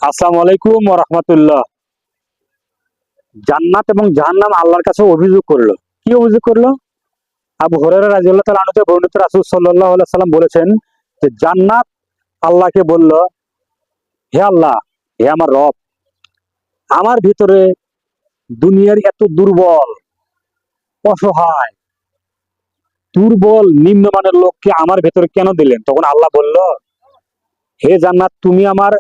আসসালামু আলাইকুম ওয়া রাহমাতুল্লাহ। জান্নাত এবং জাহান্নাম আল্লাহর কাছে অভিযোগ করলো। কি অভিযোগ করলো? আবু হুরায়রা রাদিয়াল্লাহু তাআলা আনহু থেকে বর্ণিত, রাসূল সাল্লাল্লাহু আলাইহি সাল্লাম বলেছেন যে জান্নাত আল্লাহকে বলল, হে আল্লাহ, হে আমার রব, আমার ভিতরে দুনিয়ার এত দুর্বল, অসহায়, দুর্বল নিম্নমানের লোককে আমার ভেতরে কেন দিলেন? তখন আল্লাহ বলল, হে জান্নাত, তুমি আমার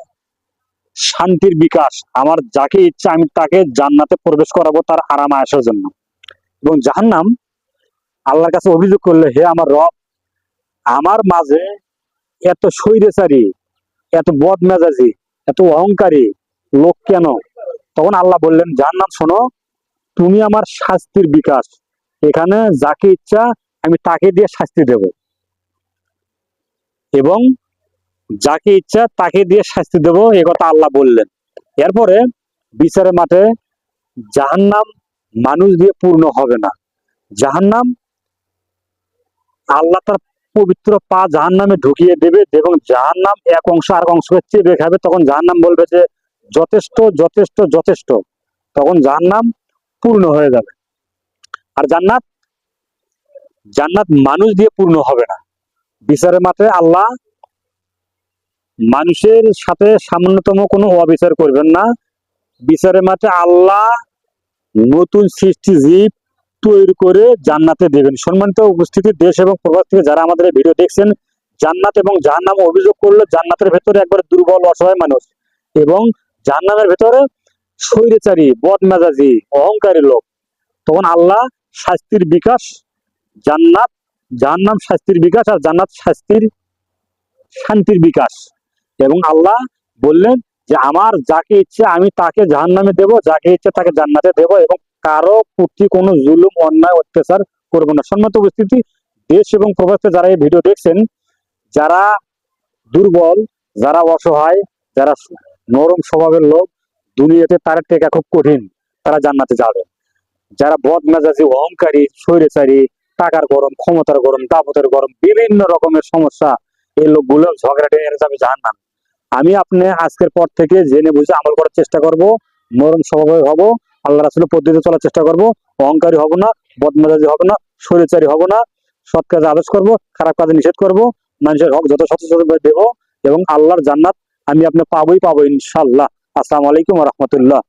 শান্তির বিকাশ। আমার যাকে ইচ্ছা আমি তাকে জান্নাতে প্রবেশ করাবো তার আরাম আয়েশের জন্য। এবং জাহান্নাম আল্লাহর কাছে অভিযোগ করলে, হে আমার রব, আমার মাঝে এত স্বৈরাচারী, এত বদমেজাজি, এত অহংকারী লোক কেন? তখন আল্লাহ বললেন, জাহান্নাম শোনো, তুমি আমার শাস্তির বিকাশ। এখানে যাকে ইচ্ছা আমি তাকে দিয়ে শাস্তি দেব, এবং যাকে ইচ্ছা তাকে দিয়ে শাস্তি দেব, এ কথা আল্লাহ বললেন। এরপরে বিচারের মাঠে জাহান্নাম মানুষ দিয়ে পূর্ণ হবে না। জাহান্নাম, আল্লাহ তার পবিত্র পা জাহান্নামে ঢুকিয়ে দেবে, এবং জাহান্নাম এক অংশ আর অংশকে চেপে খাবে। তখন জাহান্নাম বলবে যে যথেষ্ট, যথেষ্ট, যথেষ্ট। তখন জাহান্নাম পূর্ণ হয়ে যাবে। আর জান্নাত, জান্নাত মানুষ দিয়ে পূর্ণ হবে না। বিচারের মাঠে আল্লাহ মানুষের সাথে সামান্যতম কোনো অবিচার করবেন না। বিচারের মাঠে আল্লাহ নতুন সৃষ্টি জীব তৈরি করে জান্নাতে দেবেন। সম্মানিত উপস্থিতি, দেশ এবং প্রবাস থেকে যারা আমাদের এই ভিডিও দেখছেন, জান্নাত এবং জাহান্নাম অভিযোগ করলো জান্নাতের ভেতরে একবার দুর্বল অসহায় মানুষ, এবং জাহান্নামের ভেতরে স্বৈরাচারী, বদমেজাজি, অহংকারী লোক। তখন আল্লাহ শাস্তির বিকাশ, জান্নাত, জাহান্নাম শাস্তির বিকাশ, আর জান্নাত শাস্তির, শান্তির বিকাশ। এবং আল্লাহ বললেন যে আমার যাকে ইচ্ছে আমি তাকে জাহান্নামে দেব, যাকে ইচ্ছে তাকে জান্নাতে দেব, এবং কারো প্রতি কোনো জুলুম, অন্যায়, অত্যাচার করবো না। সম্মানিত উপস্থিতি, দেশ এবং প্রবাসে যারা এই ভিডিও দেখছেন, যারা দুর্বল, যারা অসহায়, যারা নরম স্বভাবের লোক, দুনিয়াতে তার টেকা খুব কঠিন, তারা জান্নাতে যাবে। যারা বদমেজাজি, অহংকারী, স্বৈরাচারী, টাকার গরম, ক্ষমতার গরম, দাপটের গরম, বিভিন্ন রকমের সমস্যা, এই লোকগুলো ঝগড়াটে এড়ে যাবে জাহান্নাম। আমি আপনি আজকের পর থেকে জেনে বুঝে আমল করার চেষ্টা করব, নরম স্বভাবের হব, আল্লাহ রাসূলের পদ্ধতিতে চলার চেষ্টা করব, অহংকারী হব না, বদমেজাজি হব না, স্বৈরাচারী হব না, সৎ কাজে আদেশ করব, খারাপ কাজে নিষেধ করব, মানুষের হক যত সচেতন দেব, এবং আল্লাহর জান্নাত আমি আপনি পাবোই পাবো ইনশাআল্লাহ। আসসালামু আলাইকুম ওয়া রাহমাতুল্লাহ।